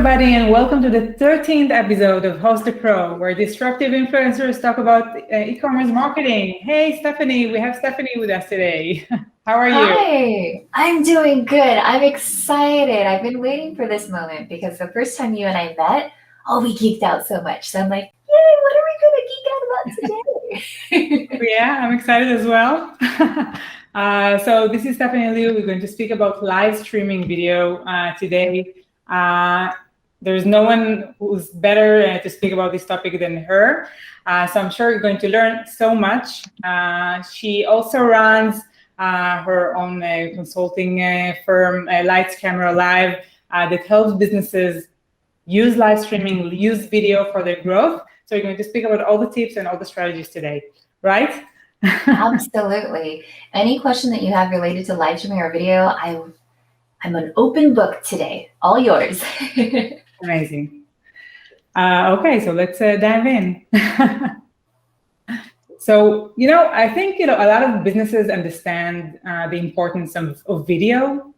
everybody, and welcome to the 13th episode of Host the Pro, where disruptive influencers talk about e-commerce marketing. Hey, Stephanie, we have Stephanie with us today. How are you? Hi, I'm doing good. I'm excited. I've been waiting for this moment because the first time you and I met, we geeked out so much. So I'm like, yay, what are we going to geek out about today? Yeah, I'm excited as well. So this is Stephanie Liu. We're going to speak about live streaming video today. There's no one who's better to speak about this topic than her. So I'm sure you're going to learn so much. She also runs her own consulting firm, Lights Camera Live, that helps businesses use live streaming, use video for their growth. So you're going to speak about all the tips and all the strategies today, right? Absolutely. Any question that you have related to live streaming or video, I'm an open book today. All yours. Amazing. Okay, so let's dive in. So, I think, a lot of businesses understand the importance of video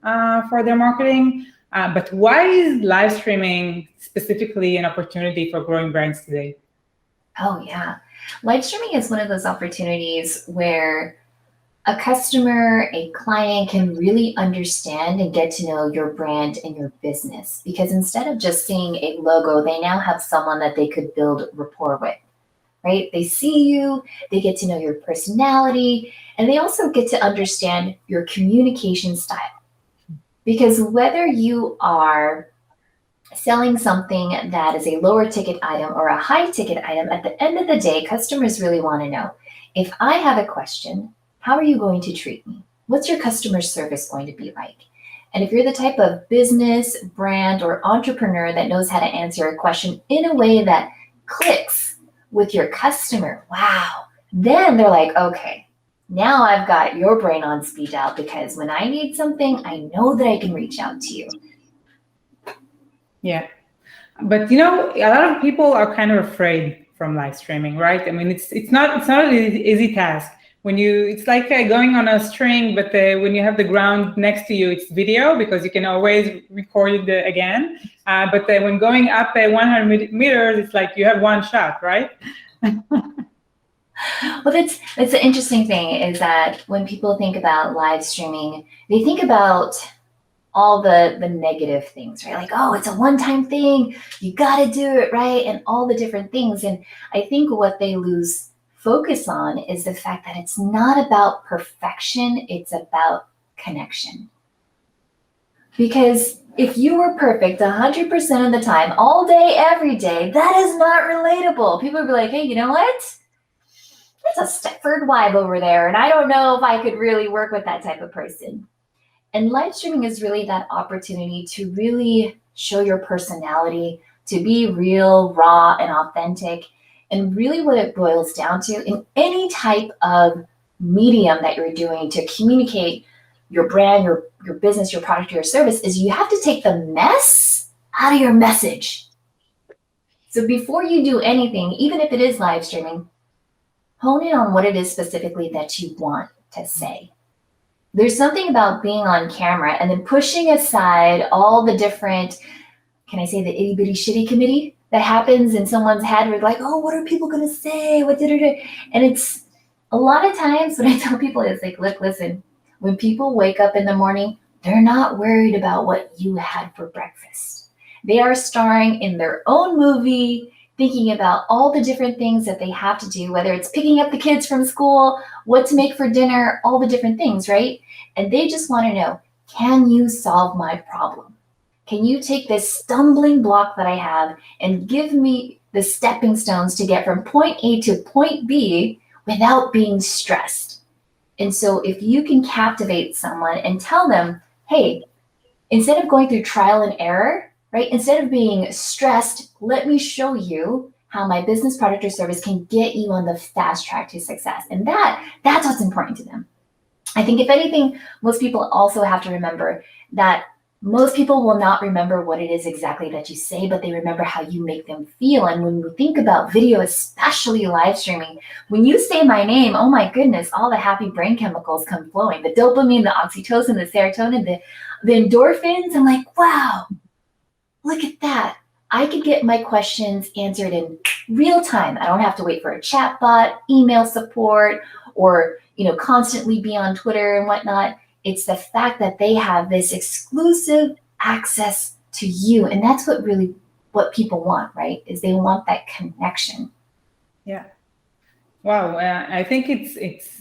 for their marketing, but why is live streaming specifically an opportunity for growing brands today? Oh, yeah. Live streaming is one of those opportunities where a customer, a client can really understand and get to know your brand and your business. Because instead of just seeing a logo, they now have someone that they could build rapport with, right? They see you, they get to know your personality, and they also get to understand your communication style. Because whether you are selling something that is a lower ticket item or a high ticket item, at the end of the day, customers really want to know, if I have a question, how are you going to treat me? What's your customer service going to be like? And if you're the type of business, brand, or entrepreneur that knows how to answer a question in a way that clicks with your customer, wow, then they're like, okay, now I've got your brain on speed dial, because when I need something, I know that I can reach out to you. Yeah, but a lot of people are kind of afraid from live streaming, right? I mean, it's not an easy task. It's like going on a string, but when you have the ground next to you, it's video because you can always record it again. But when going up 100 meters, it's like you have one shot, right? Well, that's the interesting thing, is that when people think about live streaming, they think about all the negative things, right? Like, oh, it's a one-time thing, you got to do it, right? And all the different things. And I think what they lose focus on is the fact that it's not about perfection, it's about connection. Because if you were perfect 100% of the time, all day, every day, that is not relatable. People would be like, hey, you know what? That's a Stepford wife over there, and I don't know if I could really work with that type of person. And live streaming is really that opportunity to really show your personality, to be real, raw, and authentic. And really what it boils down to in any type of medium that you're doing to communicate your brand, your business, your product, your service, is you have to take the mess out of your message. So before you do anything, even if it is live streaming, hone in on what it is specifically that you want to say. There's something about being on camera and then pushing aside all the different, can I say the itty bitty shitty committee that happens in someone's head, where like, oh, what are people going to say? What did it? And it's a lot of times what I tell people is like, look, listen, when people wake up in the morning, they're not worried about what you had for breakfast. They are starring in their own movie, thinking about all the different things that they have to do, whether it's picking up the kids from school, what to make for dinner, all the different things, right? And they just want to know, can you solve my problem? Can you take this stumbling block that I have and give me the stepping stones to get from point A to point B without being stressed? And so if you can captivate someone and tell them, hey, instead of going through trial and error, right? Instead of being stressed, let me show you how my business, product, or service can get you on the fast track to success. And that's what's important to them. I think if anything, most people also have to remember that most people will not remember what it is exactly that you say, but they remember how you make them feel. And when we think about video, especially live streaming, when you say my name, oh my goodness, all the happy brain chemicals come flowing. The dopamine, the oxytocin, the serotonin, the endorphins. I'm like, wow, look at that. I could get my questions answered in real time. I don't have to wait for a chat bot, email support, or constantly be on Twitter and whatnot. It's the fact that they have this exclusive access to you. And that's what people want, right? Is they want that connection. Yeah. Wow. I think it's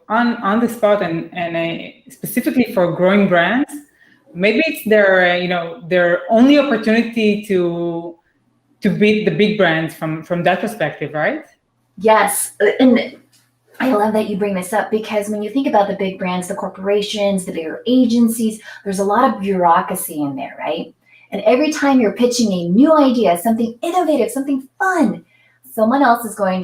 on the spot and specifically for growing brands, maybe it's their only opportunity to beat the big brands from that perspective, right? Yes. And I love that you bring this up, because when you think about the big brands, the corporations, the bigger agencies, there's a lot of bureaucracy in there, right? And every time you're pitching a new idea, something innovative, something fun, someone else is going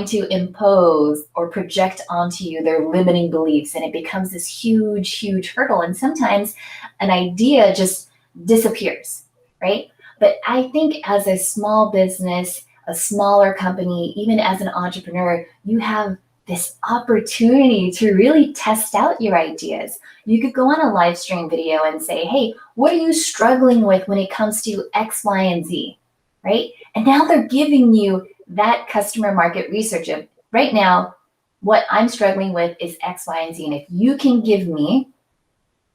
to impose or project onto you their limiting beliefs, and it becomes this huge, huge hurdle. And sometimes an idea just disappears, right? But I think as a small business, a smaller company, even as an entrepreneur, you have this opportunity to really test out your ideas. You could go on a live stream video and say, hey, what are you struggling with when it comes to X, Y, and Z, right? And now they're giving you that customer market research of, right now, what I'm struggling with is X, Y, and Z. And if you can give me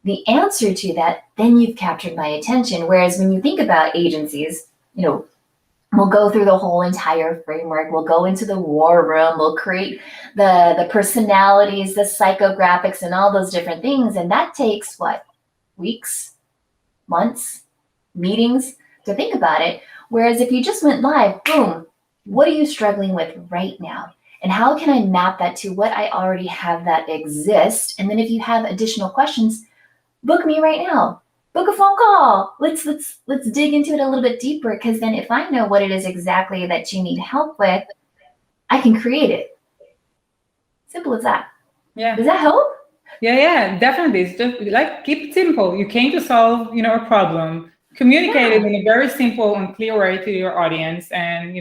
the answer to that, then you've captured my attention. Whereas when you think about agencies, we'll go through the whole entire framework. We'll go into the war room. We'll create the personalities, the psychographics, and all those different things. And that takes what? Weeks, months, meetings to think about it. Whereas if you just went live, boom, what are you struggling with right now? And how can I map that to what I already have that exists? And then if you have additional questions, book me right now. Book a phone call. Let's dig into it a little bit deeper, because then if I know what it is exactly that you need help with, I can create it. Simple as that. Yeah. Does that help? Yeah, definitely. It's just like, keep it simple. You came to solve, a problem. Communicate it in a very simple and clear way to your audience, and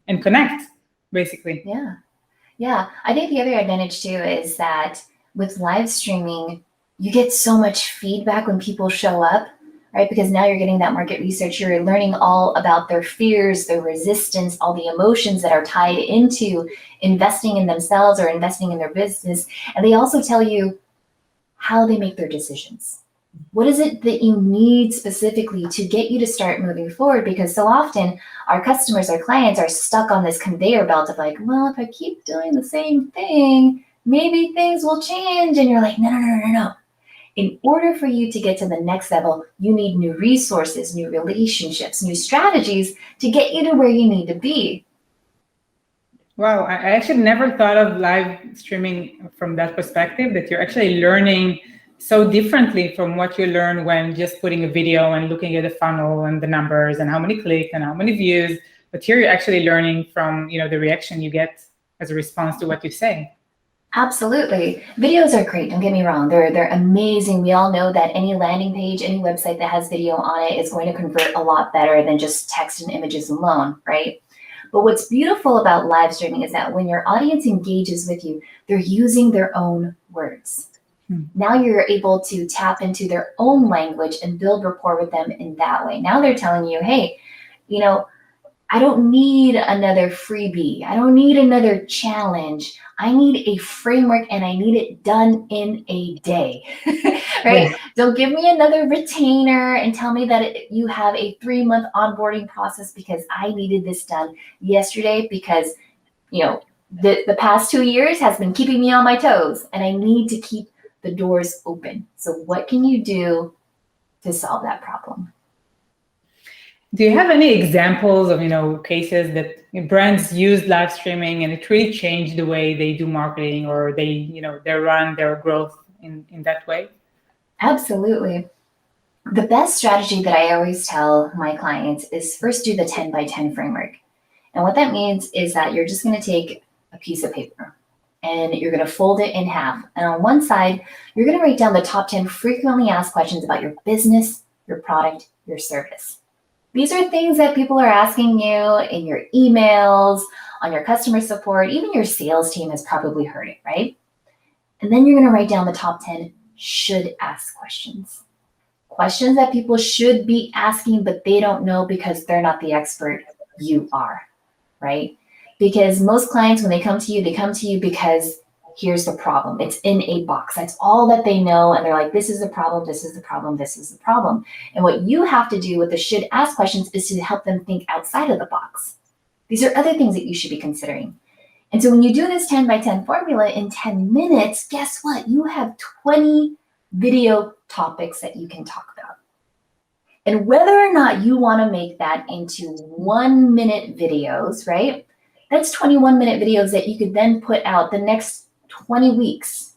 and connect, basically. Yeah. I think the other advantage too is that with live streaming, you get so much feedback when people show up, right? Because now you're getting that market research. You're learning all about their fears, their resistance, all the emotions that are tied into investing in themselves or investing in their business. And they also tell you how they make their decisions. What is it that you need specifically to get you to start moving forward? Because so often our customers, our clients are stuck on this conveyor belt of like, well, if I keep doing the same thing, maybe things will change. And you're like, no. In order for you to get to the next level, you need new resources, new relationships, new strategies to get you to where you need to be. Wow, I actually never thought of live streaming from that perspective, that you're actually learning so differently from what you learn when just putting a video and looking at the funnel and the numbers and how many clicks and how many views. But here you're actually learning from the reaction you get as a response to what you say. Absolutely. Videos are great. Don't get me wrong. They're amazing. We all know that any landing page, any website that has video on it is going to convert a lot better than just text and images alone, right? But what's beautiful about live streaming is that when your audience engages with you, they're using their own words. Now you're able to tap into their own language and build rapport with them in that way. Now they're telling you, hey, I don't need another freebie. I don't need another challenge. I need a framework, and I need it done in a day, right? Yeah. Don't give me another retainer and tell me that you have a 3-month onboarding process, because I needed this done yesterday, because, the past 2 years has been keeping me on my toes, and I need to keep the doors open. So what can you do to solve that problem? Do you have any examples of cases that brands use live streaming and it really changed the way they do marketing, or they run their growth in that way? Absolutely. The best strategy that I always tell my clients is first do the 10 by 10 framework. And what that means is that you're just going to take a piece of paper and you're going to fold it in half. And on one side, you're going to write down the top 10 frequently asked questions about your business, your product, your service. These are things that people are asking you in your emails, on your customer support. Even your sales team has probably heard it, right? And then you're going to write down the top 10 should ask questions. questions that people should be asking, but they don't know because they're not the expert. You are, right? Because most clients, when they come to you because here's the problem. It's in a box. That's all that they know. And they're like, this is the problem, this is the problem, this is the problem. And what you have to do with the should ask questions is to help them think outside of the box. These are other things that you should be considering. And so when you do this 10 by 10 formula in 10 minutes, guess what? You have 20 video topics that you can talk about. And whether or not you want to make that into 1 minute videos, right? That's 21 minute videos that you could then put out the next 20 weeks,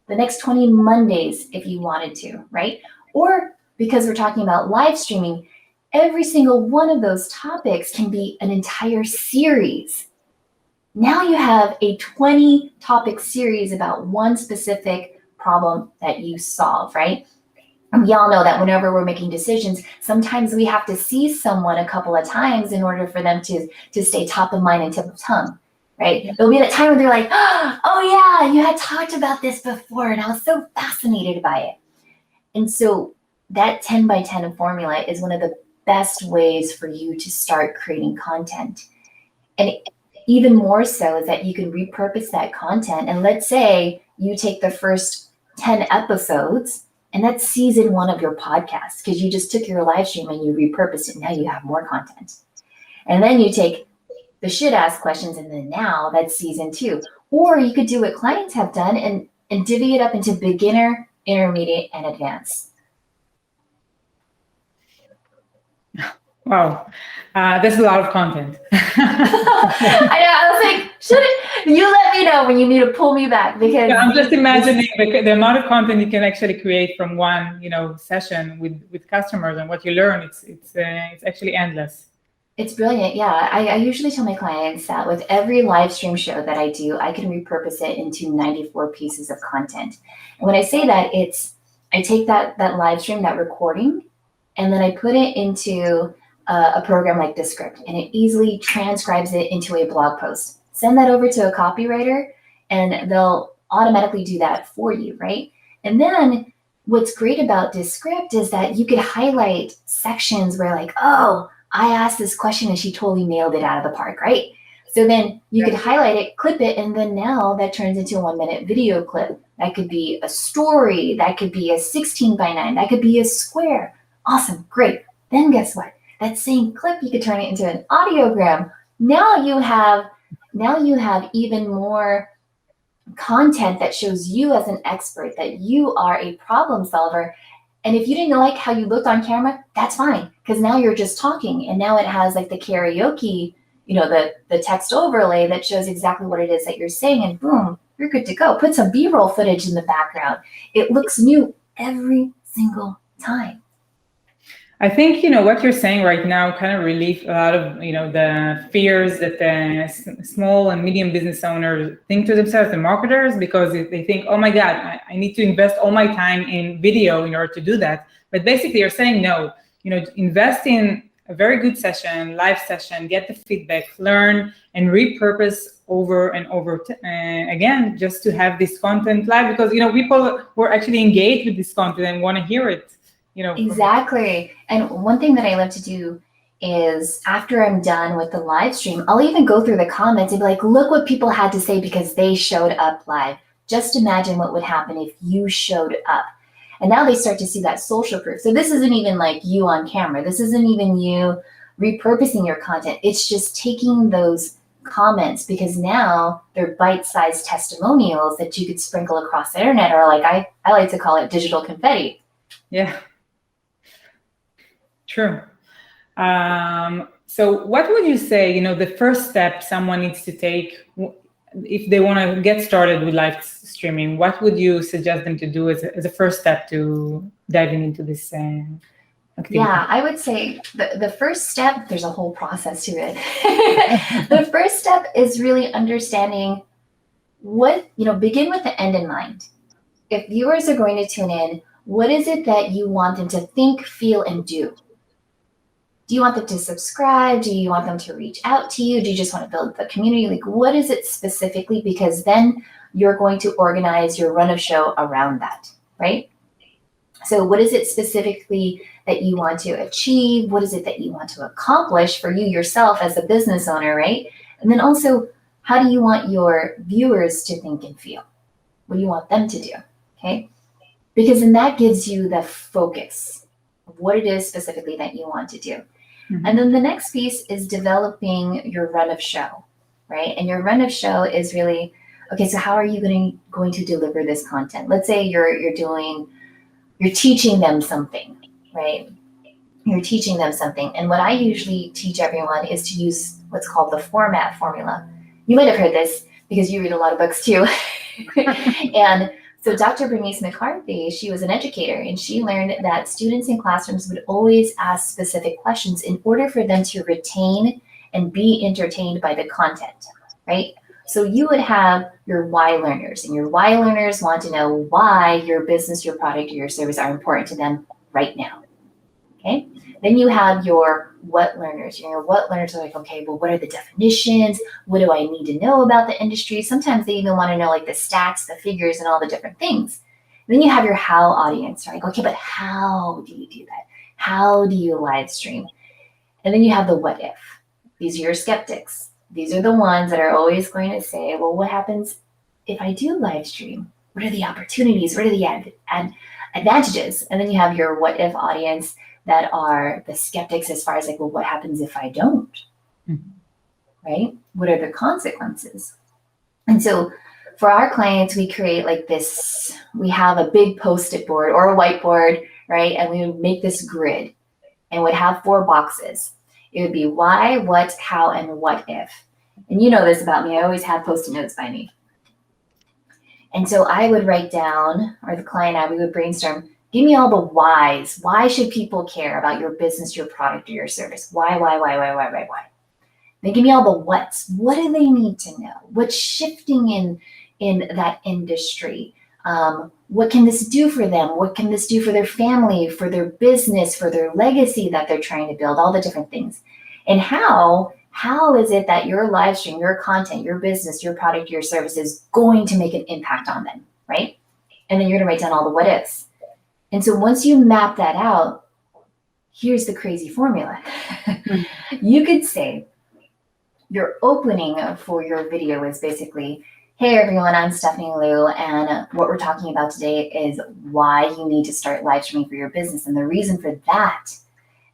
the next 20 Mondays if you wanted to, right? Or because we're talking about live streaming, every single one of those topics can be an entire series. Now you have a 20 topic series about one specific problem that you solve, right? And we all know that whenever we're making decisions, sometimes we have to see someone a couple of times in order for them to stay top of mind and tip of tongue, right? There'll be that time where they're like, oh yeah, you had talked about this before and I was so fascinated by it. And so that 10 by 10 formula is one of the best ways for you to start creating content. And even more so is that you can repurpose that content. And let's say you take the first 10 episodes and that's season 1 of your podcast because you just took your live stream and you repurposed it. Now you have more content. And then you take the should ask questions and then now that's season 2. Or you could do what clients have done and divvy it up into beginner, intermediate, and advanced. Wow, there's a lot of content. I know, I was like, you let me know when you need to pull me back because I'm just imagining the amount of content you can actually create from one, session with customers and what you learn. It's actually endless. It's brilliant. Yeah, I usually tell my clients that with every live stream show that I do, I can repurpose it into 94 pieces of content. And when I say that, I take that live stream, that recording, and then I put it into a program like Descript, and it easily transcribes it into a blog post. Send that over to a copywriter, and they'll automatically do that for you, right? And then what's great about Descript is that you could highlight sections where like, oh, I asked this question and she totally nailed it out of the park, right? So then you could highlight it, clip it, and then now that turns into a 1 minute video clip. That could be a story, that could be a 16 by 9, that could be a square. Awesome, great. Then guess what? That same clip, you could turn it into an audiogram. Now you have even more content that shows you as an expert, that you are a problem solver. And if you didn't like how you looked on camera, that's fine, because now you're just talking. And now it has like the karaoke, the text overlay that shows exactly what it is that you're saying. And boom, you're good to go. Put some B-roll footage in the background. It looks new every single time. I think, what you're saying right now kind of relieve a lot of, the fears that the small and medium business owners think to themselves, the marketers, because they think, oh my God, I need to invest all my time in video in order to do that. But basically you're saying no, invest in a very good session, live session, get the feedback, learn, and repurpose over and over again, just to have this content live, because, people were actually engaged with this content and want to hear it. Exactly. And one thing that I love to do is after I'm done with the live stream, I'll even go through the comments and be like, look what people had to say because they showed up live. Just imagine what would happen if you showed up. And now they start to see that social proof. So this isn't even like you on camera. This isn't even you repurposing your content. It's just taking those comments because now they're bite-sized testimonials that you could sprinkle across the internet, or like I like to call it digital confetti. Yeah. True. So what would you say, the first step someone needs to take if they want to get started with live streaming? What would you suggest them to do as a first step to diving into this activity? Yeah, I would say the first step, there's a whole process to it. The first step is really understanding begin with the end in mind. If viewers are going to tune in, what is it that you want them to think, feel, and do? Do you want them to subscribe? Do you want them to reach out to you? Do you just want to build the community? Like, what is it specifically? Because then you're going to organize your run of show around that, right? So what is it specifically that you want to achieve? What is it that you want to accomplish for you yourself as a business owner, right? And then also, how do you want your viewers to think and feel? What do you want them to do? Okay. Because then that gives you the focus of what it is specifically that you want to do. Mhm. And then the next piece is developing your run of show, right? And your run of show is really, okay, so how are you going to deliver this content? Let's say you're teaching them something, right? You're teaching them something. And what I usually teach everyone is to use what's called the format formula. You might have heard this because you read a lot of books too. And so Dr. Bernice McCarthy, she was an educator, and she learned that students in classrooms would always ask specific questions in order for them to retain and be entertained by the content, right? So you would have your why learners, and your why learners want to know why your business, your product, or your service are important to them right now, okay? Then you have your what learners. Your what learners are like, okay, well, what are the definitions? What do I need to know about the industry? Sometimes they even want to know like the stats, the figures, and all the different things. Then you have your how audience, right? Okay, but how do you do that? How do you live stream? And then you have the what if. These are your skeptics. These are the ones that are always going to say, well, what happens if I do live stream? What are the opportunities? What are the advantages? And then you have your what if audience that are the skeptics as far as like, well, what happens if I don't? Mhm. Right? What are the consequences? And so for our clients, we create like this, we have a big Post-it board or a whiteboard, right? And we would make this grid and would have 4 boxes. It would be why, what, how, and what if. And you know this about me, I always have Post-it notes by me. And so I would write down, or the client and I, we would brainstorm, give me all the whys. Why should people care about your business, your product, or your service? Why? Then give me all the whats. What do they need to know? What's shifting in that industry? What can this do for them? What can this do for their family, for their business, for their legacy that they're trying to build, all the different things. And how is it that your live stream, your content, your business, your product, your service is going to make an impact on them, right? And then you're gonna write down all the what ifs. And so once you map that out, here's the crazy formula. You could say your opening for your video is basically, hey everyone, I'm Stephanie Liu, and what we're talking about today is why you need to start live streaming for your business. And the reason for that,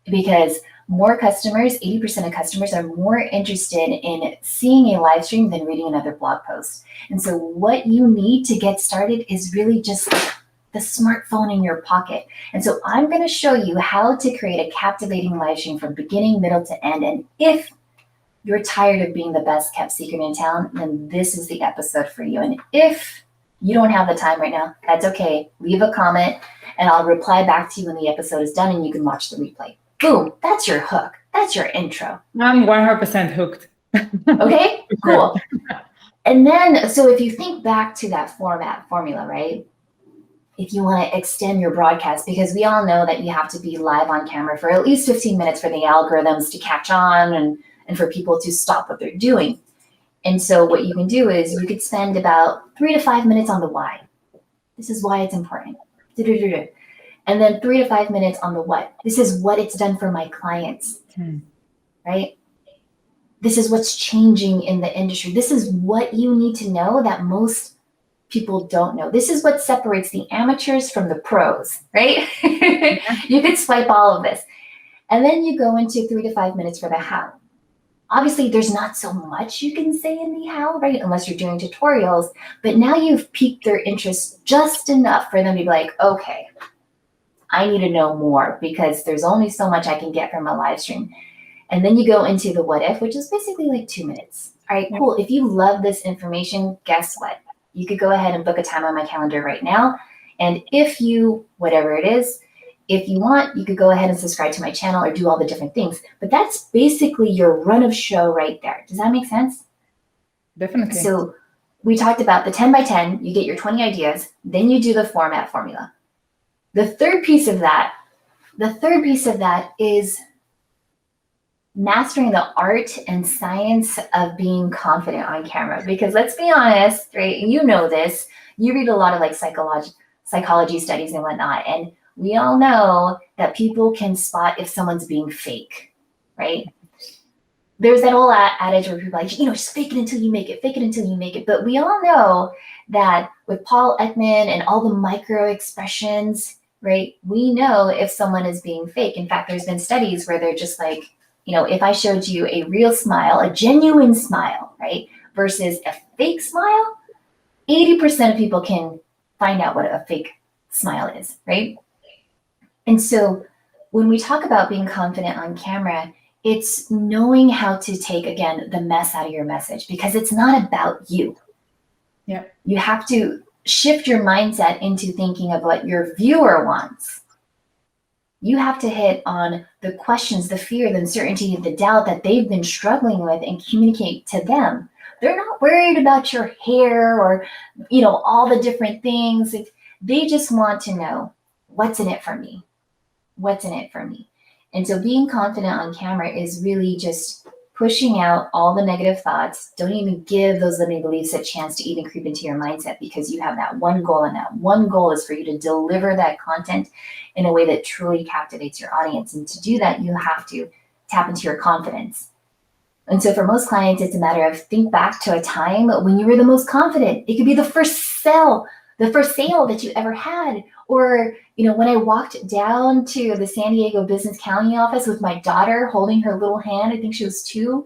because more customers, 80% of customers are more interested in seeing a live stream than reading another blog post. And so what you need to get started is really just the smartphone in your pocket. And so I'm going to show you how to create a captivating live stream from beginning, middle to end. And if you're tired of being the best kept secret in town, then this is the episode for you. And if you don't have the time right now, that's okay. Leave a comment and I'll reply back to you when the episode is done and you can watch the replay. Boom, that's your hook. That's your intro. I'm 100% hooked. Okay, cool. And then, so if you think back to that format formula, right? If you want to extend your broadcast, because we all know that you have to be live on camera for at least 15 minutes for the algorithms to catch on and for people to stop what they're doing. And so what you can do is you could spend about 3 to 5 minutes on the why. This is why it's important. And then 3 to 5 minutes on the what. This is what it's done for my clients, right? This is what's changing in the industry. This is what you need to know that most people don't know. This is what separates the amateurs from the pros, right? You could swipe all of this. And then you go into 3 to 5 minutes for the how. Obviously, there's not so much you can say in the how, right? Unless you're doing tutorials. But now you've piqued their interest just enough for them to be like, okay, I need to know more because there's only so much I can get from a live stream. And then you go into the what if, which is basically like 2 minutes. All right, cool. If you love this information, guess what? You could go ahead and book a time on my calendar right now. And if you, whatever it is, if you want, you could go ahead and subscribe to my channel or do all the different things. But that's basically your run of show right there. Does that make sense? Definitely. So we talked about the 10 by 10, you get your 20 ideas, then you do the format formula. The third piece of that is mastering the art and science of being confident on camera. Because let's be honest, right? You know this. You read a lot of like psychology studies and whatnot. And we all know that people can spot if someone's being fake, right? There's that old adage where people are like, just fake it until you make it, fake it until you make it. But we all know that with Paul Ekman and all the micro expressions, right, we know if someone is being fake. In fact, there's been studies where they're just like, if I showed you a real smile, a genuine smile, right, versus a fake smile, 80% of people can find out what a fake smile is, right? And so when we talk about being confident on camera, it's knowing how to take, again, the mess out of your message, because it's not about you. Yeah. You have to shift your mindset into thinking of what your viewer wants. You have to hit on the questions, the fear, the uncertainty, the doubt that they've been struggling with and communicate to them. They're not worried about your hair or, all the different things. They just want to know, what's in it for me? What's in it for me? And so being confident on camera is really just pushing out all the negative thoughts. Don't even give those limiting beliefs a chance to even creep into your mindset, because you have that one goal, and that one goal is for you to deliver that content in a way that truly captivates your audience. And to do that, you have to tap into your confidence. And so for most clients, it's a matter of think back to a time when you were the most confident. It could be the first sale that you ever had. Or, when I walked down to the San Diego Business County office with my daughter holding her little hand, I think she was 2,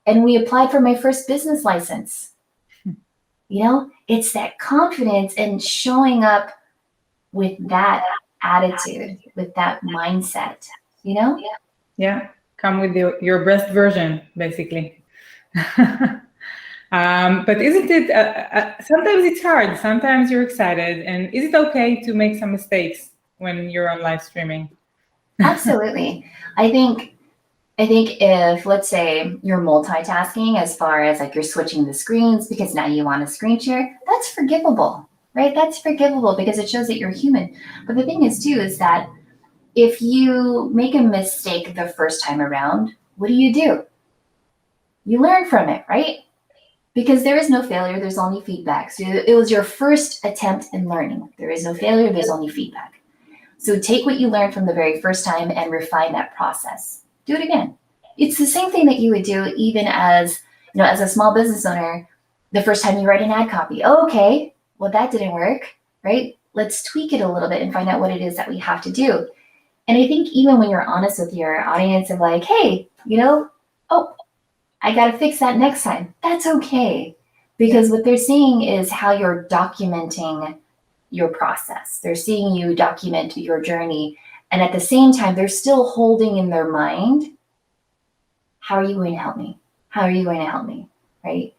and we applied for my first business license. It's that confidence and showing up with that attitude, with that mindset, Yeah. Come with your best version, basically. But isn't it, sometimes it's hard, sometimes you're excited, and is it okay to make some mistakes when you're on live streaming? Absolutely. I think if, let's say, you're multitasking as far as like you're switching the screens because now you want a screen share, that's forgivable, right? That's forgivable because it shows that you're human. But the thing is too, is that if you make a mistake the first time around, what do? You learn from it, right? Because there is no failure, there's only feedback. So it was your first attempt in learning. There is no failure, there's only feedback. So take what you learned from the very first time and refine that process. Do it again. It's the same thing that you would do even as, as a small business owner, the first time you write an ad copy. Okay, well, that didn't work, right? Let's tweak it a little bit and find out what it is that we have to do. And I think even when you're honest with your audience of like, hey, I got to fix that next time. That's okay. Because what they're seeing is how you're documenting your process. They're seeing you document your journey. And at the same time, they're still holding in their mind, how are you going to help me? How are you going to help me? Right?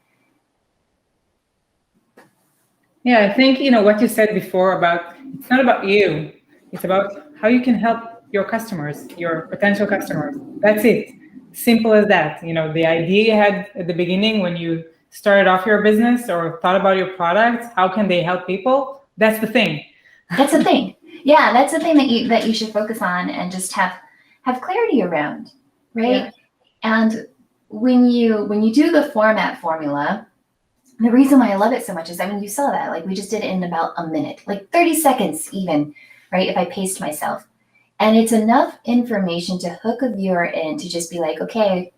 Yeah, I think, what you said before about, it's not about you. It's about how you can help your customers, your potential customers. That's it. Simple as that. The idea you had at the beginning when you started off your business or thought about your products, how can they help people? That's the thing. That's the thing. Yeah, that's the thing that you should focus on and just have clarity around, right? Yeah. And when you do the format formula, the reason why I love it so much is that when you saw that, like we just did it in about a minute, like 30 seconds even, right? If I paced myself. And it's enough information to hook a viewer in to just be like, okay,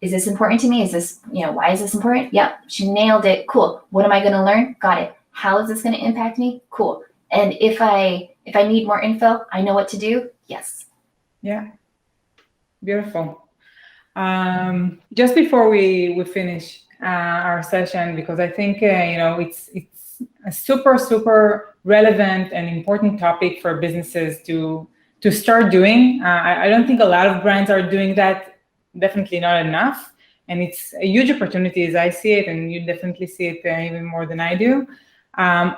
is this important to me? Is this, why is this important? Yep, she nailed it. Cool. What am I going to learn? Got it. How is this going to impact me? Cool. And if I need more info, I know what to do. Yes. Yeah. Beautiful. Just before we finish our session, because I think, it's a super, super relevant and important topic for businesses to start doing. I don't think a lot of brands are doing that, definitely not enough. And it's a huge opportunity as I see it, and you definitely see it even more than I do.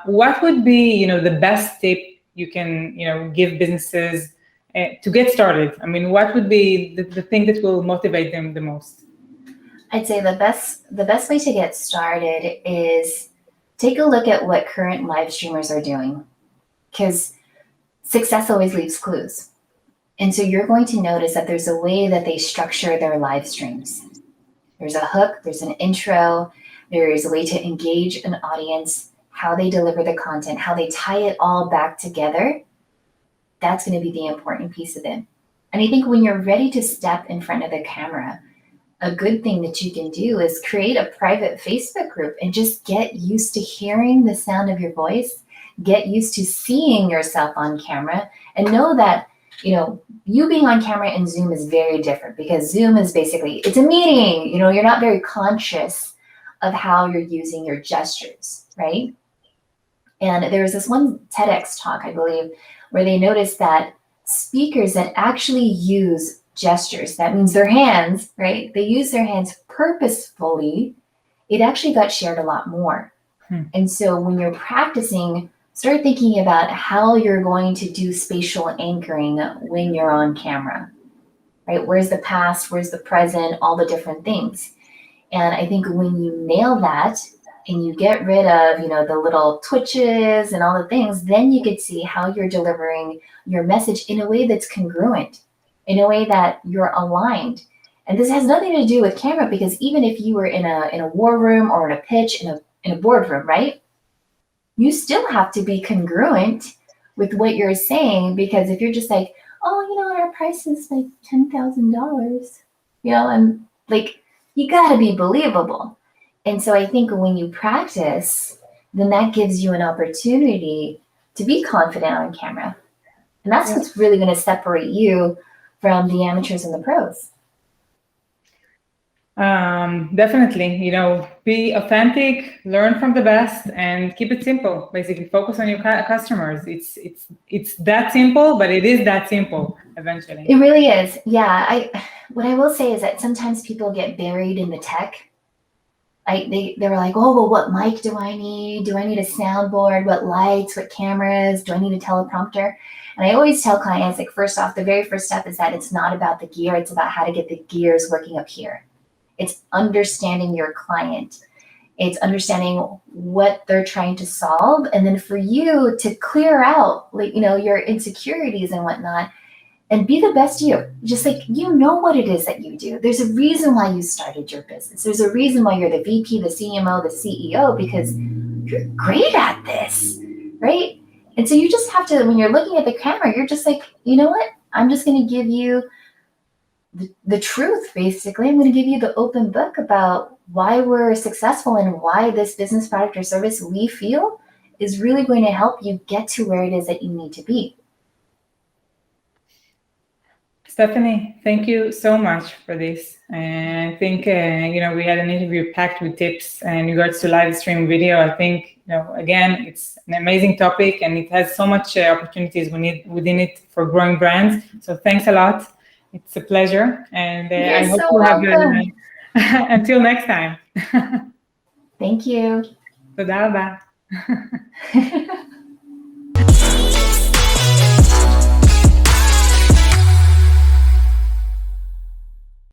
What would be, the best tip you can, give businesses to get started? I mean, what would be the thing that will motivate them the most? I'd say the best way to get started is take a look at what current live streamers are doing, because success always leaves clues. And so you're going to notice that there's a way that they structure their live streams. There's a hook, there's an intro, there is a way to engage an audience, how they deliver the content, how they tie it all back together that's going to be the important piece of it. And I think when you're ready to step in front of the camera, a good thing that you can do is create a private Facebook group and just get used to hearing the sound of your voice, get used to seeing yourself on camera, and know that, you being on camera in Zoom is very different, because Zoom is basically, it's a meeting, you're not very conscious of how you're using your gestures, right? And there was this one TEDx talk, I believe, where they noticed that speakers that actually use gestures, that means their hands, right? They use their hands purposefully, it actually got shared a lot more. And so when you're practicing, start thinking about how you're going to do spatial anchoring when you're on camera, right? Where's the past? Where's the present? All the different things. And I think when you nail that and you get rid of, the little twitches and all the things, then you could see how you're delivering your message in a way that's congruent, in a way that you're aligned. And this has nothing to do with camera, because even if you were in a war room or in a pitch in a boardroom, right? You still have to be congruent with what you're saying, because if you're just like, oh, our price is like $10,000, and like, you got to be believable. And so I think when you practice, then that gives you an opportunity to be confident on camera. And that's what's really going to separate you from the amateurs and the pros. Definitely, be authentic, learn from the best, and keep it simple. Basically, focus on your customers. It's that simple, but it is that simple eventually. It really is. Yeah. What I will say is that sometimes people get buried in the tech. They're like, oh, well, what mic do I need? Do I need a soundboard? What lights? What cameras? Do I need a teleprompter? And I always tell clients, like, first off, the very first step is that it's not about the gear. It's about how to get the gears working up here. It's understanding your client. It's understanding what they're trying to solve. And then for you to clear out, your insecurities and whatnot, and be the best you. Just like, what it is that you do. There's a reason why you started your business. There's a reason why you're the VP, the CMO, the CEO, because you're great at this, right? And so you just have to, when you're looking at the camera, you're just like, you know what? I'm just going to give you the truth, basically. I'm going to give you the open book about why we're successful and why this business, product, or service we feel is really going to help you get to where it is that you need to be. Stephanie, thank you so much for this. And I think, we had an interview packed with tips in regards to live stream video. I think, again, it's an amazing topic, and it has so much opportunities within it for growing brands. So thanks a lot. It's a pleasure. And I hope so you have you until next time. Thank you. תודה רבה.